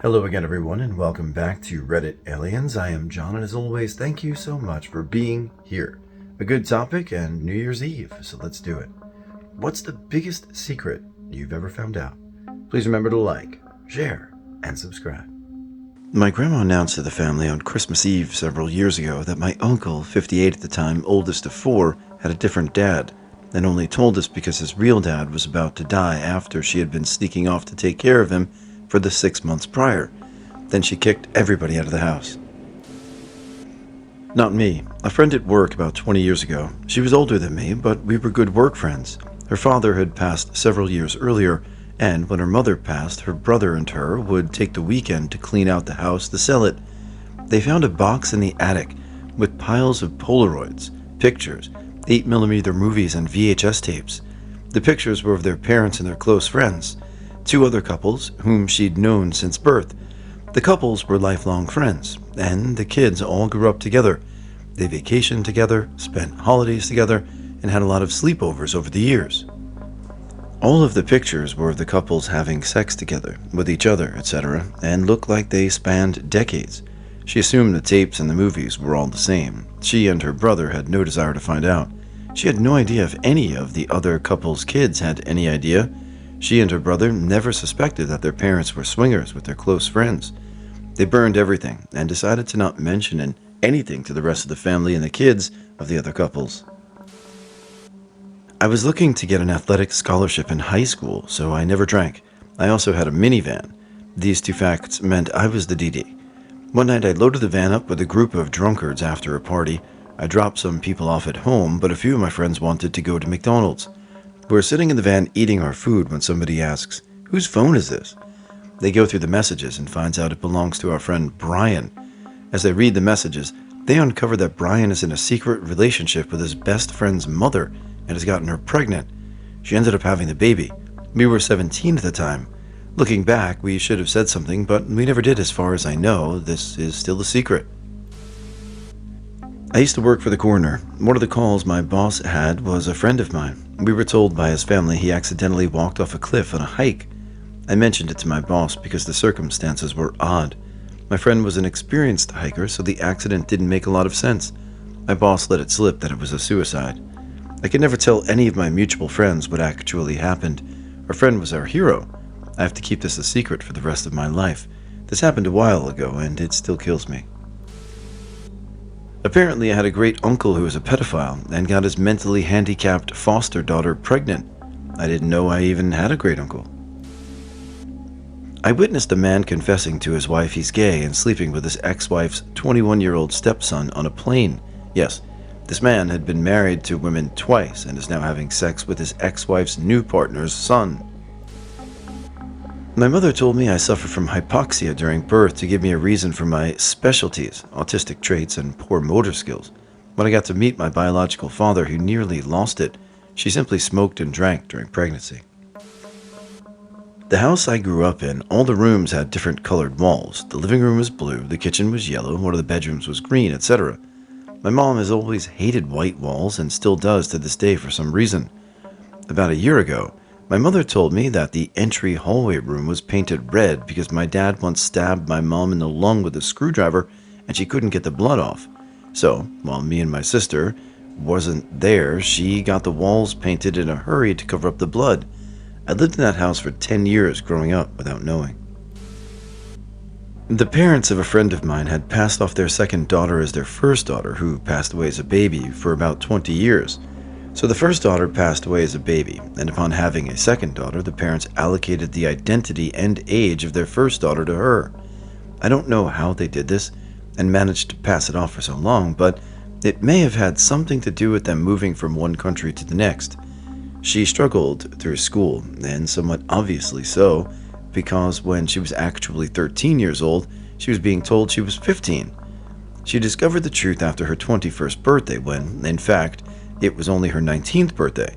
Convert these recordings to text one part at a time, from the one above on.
Hello again, everyone, and welcome back to Reddit Aliens. I am John, and as always, thank you so much for being here. A good topic and New Year's Eve, so let's do it. What's the biggest secret you've ever found out? Please remember to like, share, and subscribe. My grandma announced to the family on Christmas Eve several years ago that my uncle, 58 at the time, oldest of four, had a different dad, and only told us because his real dad was about to die after she had been sneaking off to take care of him for the 6 months prior. Then she kicked everybody out of the house. Not me. A friend at work about 20 years ago. She was older than me, but we were good work friends. Her father had passed several years earlier, and when her mother passed, her brother and her would take the weekend to clean out the house to sell it. They found a box in the attic with piles of Polaroids, pictures, 8mm movies, and VHS tapes. The pictures were of their parents and their close friends. Two other couples, whom she'd known since birth. The couples were lifelong friends, and the kids all grew up together. They vacationed together, spent holidays together, and had a lot of sleepovers over the years. All of the pictures were of the couples having sex together, with each other, etc., and looked like they spanned decades. She assumed the tapes and the movies were all the same. She and her brother had no desire to find out. She had no idea if any of the other couple's kids had any idea. She and her brother never suspected that their parents were swingers with their close friends. They burned everything and decided to not mention anything to the rest of the family and the kids of the other couples. I was looking to get an athletic scholarship in high school, so I never drank. I also had a minivan. These two facts meant I was the DD. One night I loaded the van up with a group of drunkards after a party. I dropped some people off at home, but a few of my friends wanted to go to McDonald's. We're sitting in the van eating our food when somebody asks, "Whose phone is this?" They go through the messages and finds out it belongs to our friend Brian. As they read the messages, they uncover that Brian is in a secret relationship with his best friend's mother and has gotten her pregnant. She ended up having the baby. We were 17 at the time. Looking back, we should have said something, but we never did as far as I know. This is still a secret. I used to work for the coroner. One of the calls my boss had was a friend of mine. We were told by his family he accidentally walked off a cliff on a hike. I mentioned it to my boss because the circumstances were odd. My friend was an experienced hiker, so the accident didn't make a lot of sense. My boss let it slip that it was a suicide. I could never tell any of my mutual friends what actually happened. Our friend was our hero. I have to keep this a secret for the rest of my life. This happened a while ago, and it still kills me. Apparently, I had a great uncle who was a pedophile and got his mentally handicapped foster daughter pregnant. I didn't know I even had a great uncle. I witnessed a man confessing to his wife he's gay and sleeping with his ex-wife's 21-year-old stepson on a plane. Yes, this man had been married to women twice and is now having sex with his ex-wife's new partner's son. My mother told me I suffer from hypoxia during birth to give me a reason for my specialties, autistic traits, and poor motor skills. When I got to meet my biological father, who nearly lost it, she simply smoked and drank during pregnancy. The house I grew up in, all the rooms had different colored walls. The living room was blue, the kitchen was yellow, one of the bedrooms was green, etc. My mom has always hated white walls and still does to this day for some reason. About a year ago, my mother told me that the entry hallway room was painted red because my dad once stabbed my mom in the lung with a screwdriver and she couldn't get the blood off. So, while me and my sister wasn't there, she got the walls painted in a hurry to cover up the blood. I lived in that house for 10 years growing up without knowing. The parents of a friend of mine had passed off their second daughter as their first daughter, who passed away as a baby, for about 20 years. So the first daughter passed away as a baby, and upon having a second daughter, the parents allocated the identity and age of their first daughter to her. I don't know how they did this and managed to pass it off for so long, but it may have had something to do with them moving from one country to the next. She struggled through school, and somewhat obviously so, because when she was actually 13 years old, she was being told she was 15. She discovered the truth after her 21st birthday when, in fact, it was only her 19th birthday,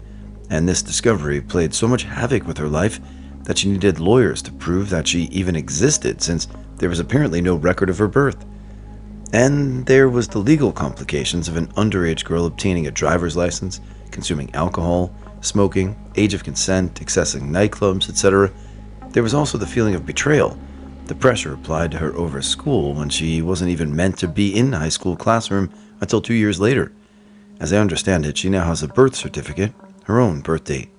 and this discovery played so much havoc with her life that she needed lawyers to prove that she even existed, since there was apparently no record of her birth. And there was the legal complications of an underage girl obtaining a driver's license, consuming alcohol, smoking, age of consent, accessing nightclubs, etc. There was also the feeling of betrayal. The pressure applied to her over school when she wasn't even meant to be in the high school classroom until 2 years later. As I understand it, she now has a birth certificate, her own birth date.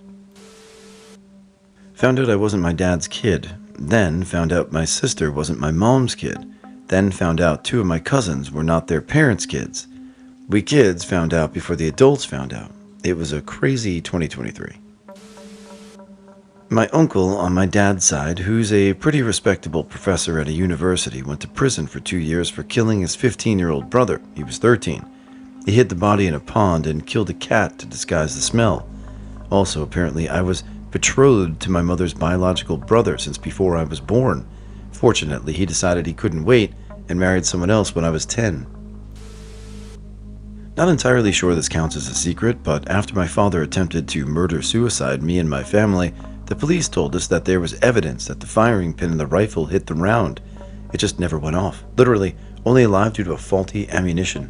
Found out I wasn't my dad's kid. Then found out my sister wasn't my mom's kid. Then found out two of my cousins were not their parents' kids. We kids found out before the adults found out. It was a crazy 2023. My uncle on my dad's side, who's a pretty respectable professor at a university, went to prison for 2 years for killing his 15-year-old brother. He was 13. He hid the body in a pond and killed a cat to disguise the smell. Also, apparently, I was betrothed to my mother's biological brother since before I was born. Fortunately, he decided he couldn't wait and married someone else when I was 10. Not entirely sure this counts as a secret, but after my father attempted to murder-suicide me and my family, the police told us that there was evidence that the firing pin in the rifle hit the round. It just never went off. Literally, only alive due to a faulty ammunition.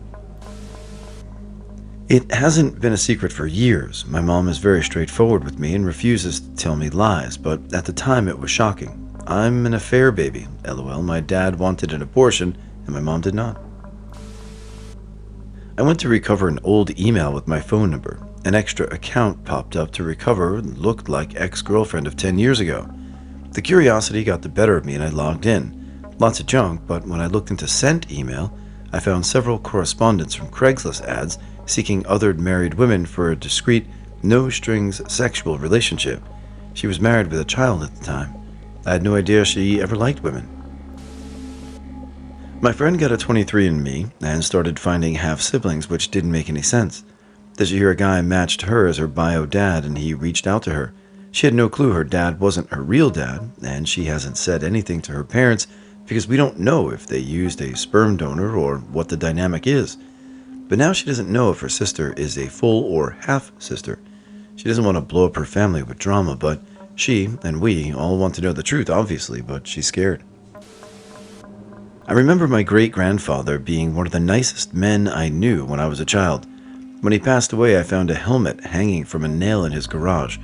It hasn't been a secret for years. My mom is very straightforward with me and refuses to tell me lies, but at the time it was shocking. I'm an affair baby, lol. My dad wanted an abortion, and my mom did not. I went to recover an old email with my phone number. An extra account popped up to recover and looked like ex-girlfriend of 10 years ago. The curiosity got the better of me and I logged in. Lots of junk, but when I looked into sent email, I found several correspondence from Craigslist ads seeking other married women for a discreet, no-strings sexual relationship. She was married with a child at the time. I had no idea she ever liked women. My friend got a 23andMe and started finding half-siblings, which didn't make any sense. Did you hear a guy matched her as her bio dad and he reached out to her? She had no clue her dad wasn't her real dad, and she hasn't said anything to her parents because we don't know if they used a sperm donor or what the dynamic is. But now she doesn't know if her sister is a full or half-sister. She doesn't want to blow up her family with drama, but she and we all want to know the truth, obviously, but she's scared. I remember my great-grandfather being one of the nicest men I knew when I was a child. When he passed away, I found a helmet hanging from a nail in his garage.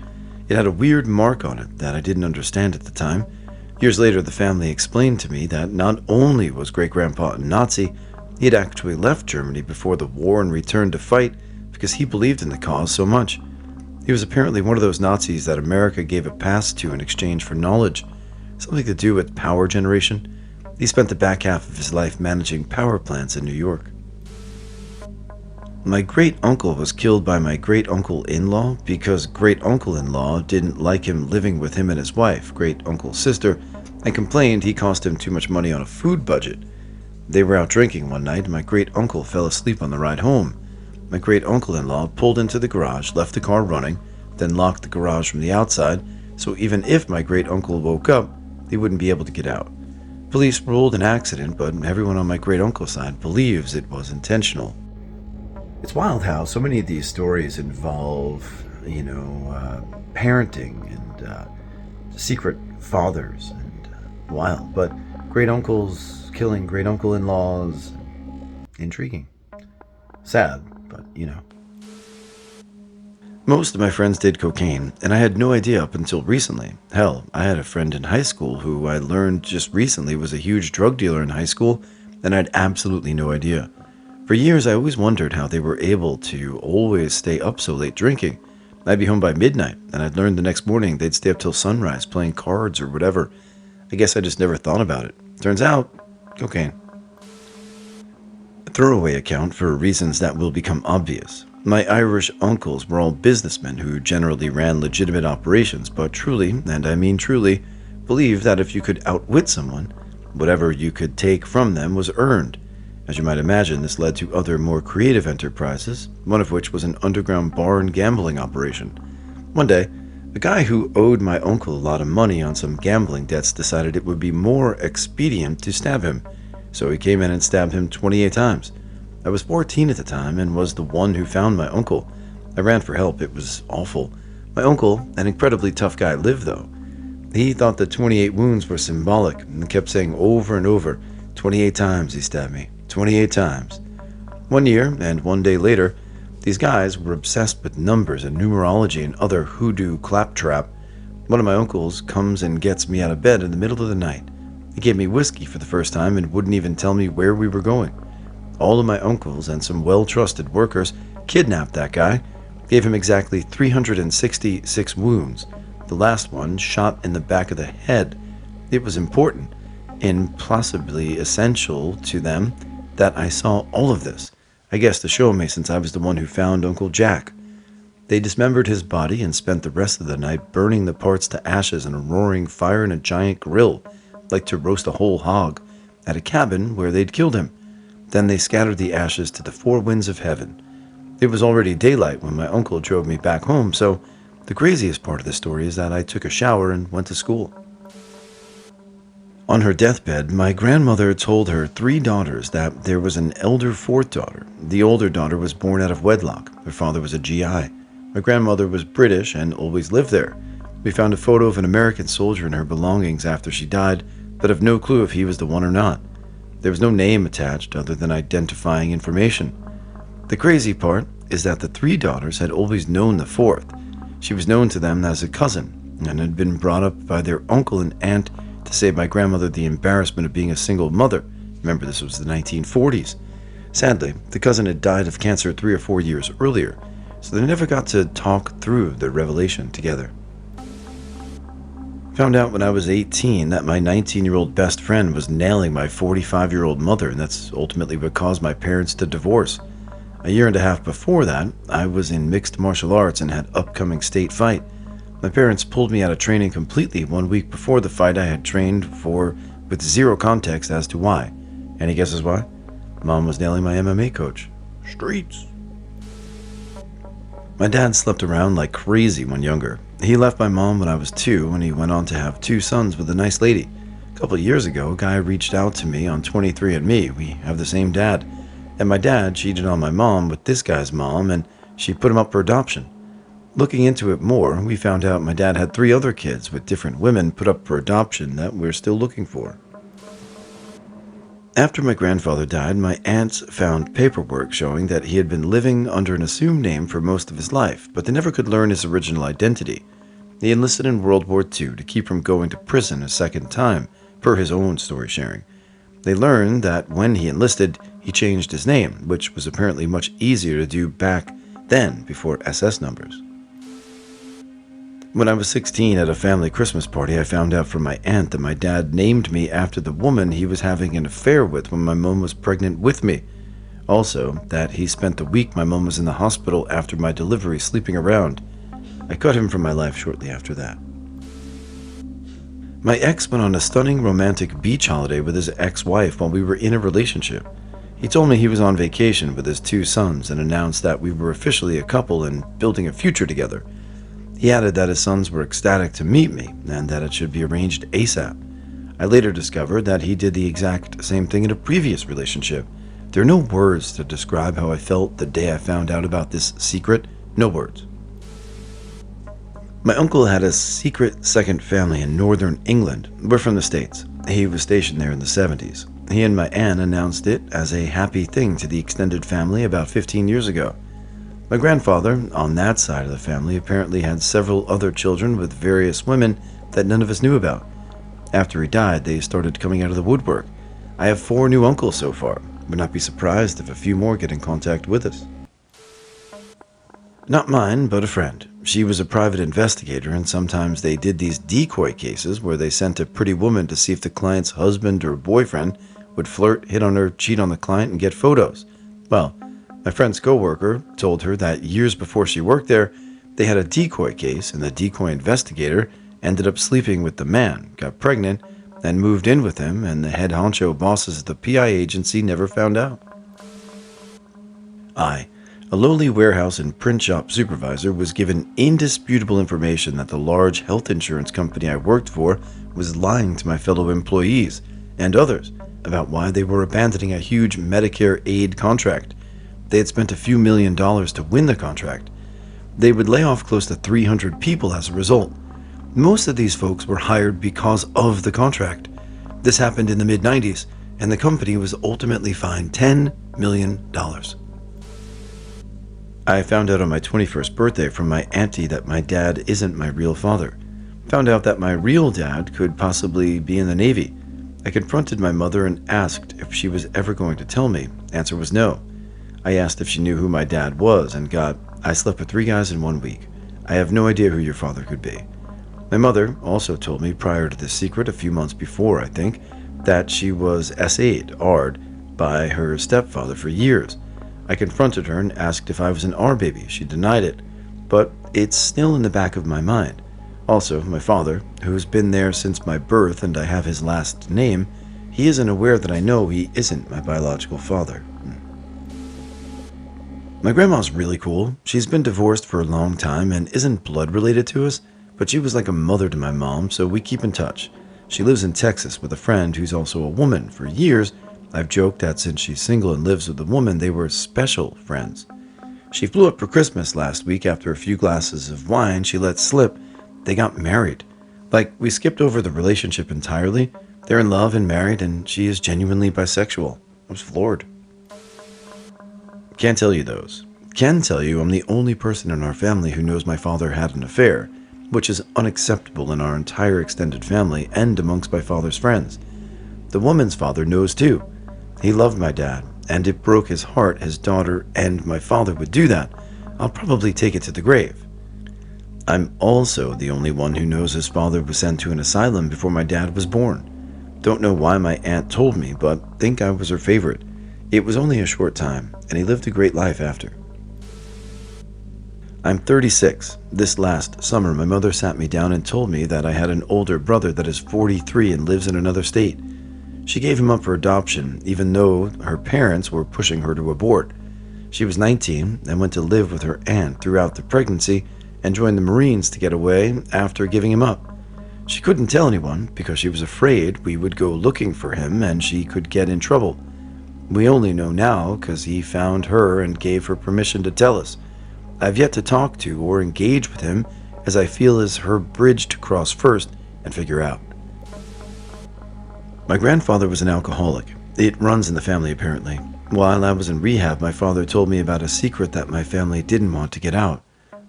It had a weird mark on it that I didn't understand at the time. Years later, the family explained to me that not only was great-grandpa a Nazi, he had actually left Germany before the war and returned to fight because he believed in the cause so much. He was apparently one of those Nazis that America gave a pass to in exchange for knowledge, something to do with power generation. He spent the back half of his life managing power plants in New York. My great-uncle was killed by my great-uncle-in-law because great-uncle-in-law didn't like him living with him and his wife, great-uncle's sister, and complained he cost him too much money on a food budget. They were out drinking one night and my great-uncle fell asleep on the ride home. My great-uncle-in-law pulled into the garage, left the car running, then locked the garage from the outside, so even if my great-uncle woke up, he wouldn't be able to get out. Police ruled an accident, but everyone on my great-uncle's side believes it was intentional. It's wild how so many of these stories involve, parenting and secret fathers and wild, but great-uncles killing great-uncle-in-laws, intriguing. Sad, but Most of my friends did cocaine, and I had no idea up until recently. Hell, I had a friend in high school who I learned just recently was a huge drug dealer in high school, and I had absolutely no idea. For years, I always wondered how they were able to always stay up so late drinking. I'd be home by midnight, and I'd learn the next morning they'd stay up till sunrise playing cards or whatever. I guess I just never thought about it. Turns out, cocaine. A throwaway account for reasons that will become obvious. My Irish uncles were all businessmen who generally ran legitimate operations, but truly, and I mean truly, believed that if you could outwit someone, whatever you could take from them was earned. As you might imagine, this led to other more creative enterprises, one of which was an underground bar and gambling operation. One day, a guy who owed my uncle a lot of money on some gambling debts decided it would be more expedient to stab him, so he came in and stabbed him 28 times. I was 14 at the time and was the one who found my uncle. I ran for help. It was awful. My uncle, an incredibly tough guy, lived though. He thought the 28 wounds were symbolic and kept saying over and over, 28 times he stabbed me. 28 times. 1 year and 1 day later, these guys were obsessed with numbers and numerology and other hoodoo claptrap. One of my uncles comes and gets me out of bed in the middle of the night. He gave me whiskey for the first time and wouldn't even tell me where we were going. All of my uncles and some well-trusted workers kidnapped that guy, gave him exactly 366 wounds, the last one shot in the back of the head. It was important, impossibly essential to them, that I saw all of this, I guess to show me since I was the one who found Uncle Jack. They dismembered his body and spent the rest of the night burning the parts to ashes in a roaring fire in a giant grill, like to roast a whole hog, at a cabin where they'd killed him. Then they scattered the ashes to the four winds of heaven. It was already daylight when my uncle drove me back home, so the craziest part of the story is that I took a shower and went to school. On her deathbed, my grandmother told her three daughters that there was an elder fourth daughter. The older daughter was born out of wedlock. Her father was a GI. My grandmother was British and always lived there. We found a photo of an American soldier in her belongings after she died, but have no clue if he was the one or not. There was no name attached other than identifying information. The crazy part is that the three daughters had always known the fourth. She was known to them as a cousin and had been brought up by their uncle and aunt to save my grandmother the embarrassment of being a single mother. Remember, this was the 1940s. Sadly, the cousin had died of cancer 3 or 4 years earlier, so they never got to talk through the revelation together. Found out when I was 18 that my 19-year-old best friend was nailing my 45-year-old mother, and that's ultimately what caused my parents to divorce. A year and a half before that, I was in mixed martial arts and had upcoming state fight. My parents pulled me out of training completely 1 week before the fight I had trained for with zero context as to why. Any guesses why? Mom was nailing my MMA coach. Streets. My dad slept around like crazy when younger. He left my mom when I was 2 and he went on to have 2 sons with a nice lady. A couple of years ago, a guy reached out to me on 23andMe. We have the same dad. And my dad cheated on my mom with this guy's mom and she put him up for adoption. Looking into it more, we found out my dad had 3 other kids with different women put up for adoption that we're still looking for. After my grandfather died, my aunts found paperwork showing that he had been living under an assumed name for most of his life, but they never could learn his original identity. He enlisted in World War II to keep from going to prison a second time, per his own story sharing. They learned that when he enlisted, he changed his name, which was apparently much easier to do back then before SS numbers. When I was 16 at a family Christmas party, I found out from my aunt that my dad named me after the woman he was having an affair with when my mom was pregnant with me. Also, that he spent the week my mom was in the hospital after my delivery sleeping around. I cut him from my life shortly after that. My ex went on a stunning romantic beach holiday with his ex-wife while we were in a relationship. He told me he was on vacation with his 2 sons and announced that we were officially a couple and building a future together. He added that his sons were ecstatic to meet me and that it should be arranged ASAP. I later discovered that he did the exact same thing in a previous relationship. There are no words to describe how I felt the day I found out about this secret. No words. My uncle had a secret second family in northern England. We're from the States. He was stationed there in the 70s. He and my aunt announced it as a happy thing to the extended family about 15 years ago. My grandfather, on that side of the family, apparently had several other children with various women that none of us knew about. After he died, they started coming out of the woodwork. I have 4 new uncles so far. Would not be surprised if a few more get in contact with us. Not mine, but a friend. She was a private investigator, and sometimes they did these decoy cases where they sent a pretty woman to see if the client's husband or boyfriend would flirt, hit on her, cheat on the client, and get photos. Well, my friend's coworker told her that years before she worked there, they had a decoy case, and the decoy investigator ended up sleeping with the man, got pregnant, and moved in with him, and the head honcho bosses of the PI agency never found out. I, a lowly warehouse and print shop supervisor, was given indisputable information that the large health insurance company I worked for was lying to my fellow employees and others about why they were abandoning a huge Medicare aid contract. They had spent a few $1 million to win the contract. They would lay off close to 300 people as a result. Most of these folks were hired because of the contract. This happened in the mid-90s, and the company was ultimately fined $10 million. I found out on my 21st birthday from my auntie that my dad isn't my real father. Found out that my real dad could possibly be in the Navy. I confronted my mother and asked if she was ever going to tell me. Answer was no. I asked if she knew who my dad was and got, I slept with 3 guys in 1 week. I have no idea who your father could be. My mother also told me prior to this secret, a few months before, I think, that she was SA'd by her stepfather for years. I confronted her and asked if I was an R baby. She denied it, but it's still in the back of my mind. Also, my father, who's been there since my birth and I have his last name, he isn't aware that I know he isn't my biological father. My grandma's really cool. She's been divorced for a long time and isn't blood related to us, but she was like a mother to my mom, so we keep in touch. She lives in Texas with a friend who's also a woman. For years, I've joked that since she's single and lives with a woman, they were special friends. She flew up for Christmas last week after a few glasses of wine she let slip. They got married. Like, we skipped over the relationship entirely. They're in love and married, and she is genuinely bisexual. I was floored. Can't tell you those. Can tell you I'm the only person in our family who knows my father had an affair, which is unacceptable in our entire extended family and amongst my father's friends. The woman's father knows too. He loved my dad, and it broke his heart his daughter and my father would do that. I'll probably take it to the grave. I'm also the only one who knows his father was sent to an asylum before my dad was born. Don't know why my aunt told me, but think I was her favorite. It was only a short time, and he lived a great life after. I'm 36. This last summer, my mother sat me down and told me that I had an older brother that is 43 and lives in another state. She gave him up for adoption, even though her parents were pushing her to abort. She was 19 and went to live with her aunt throughout the pregnancy and joined the Marines to get away after giving him up. She couldn't tell anyone because she was afraid we would go looking for him and she could get in trouble. We only know now because he found her and gave her permission to tell us. I've yet to talk to or engage with him as I feel is her bridge to cross first and figure out. My grandfather was an alcoholic. It runs in the family apparently. While I was in rehab, my father told me about a secret that my family didn't want to get out.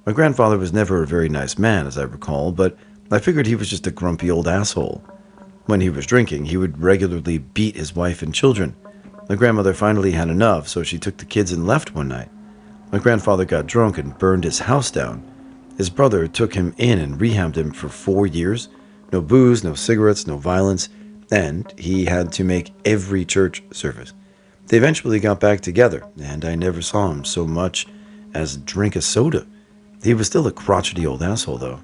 My grandfather was never a very nice man, as I recall, but I figured he was just a grumpy old asshole. When he was drinking, he would regularly beat his wife and children. My grandmother finally had enough, so she took the kids and left one night. My grandfather got drunk and burned his house down. His brother took him in and rehabbed him for 4 years. No booze, no cigarettes, no violence, and he had to make every church service. They eventually got back together, and I never saw him so much as drink a soda. He was still a crotchety old asshole, though.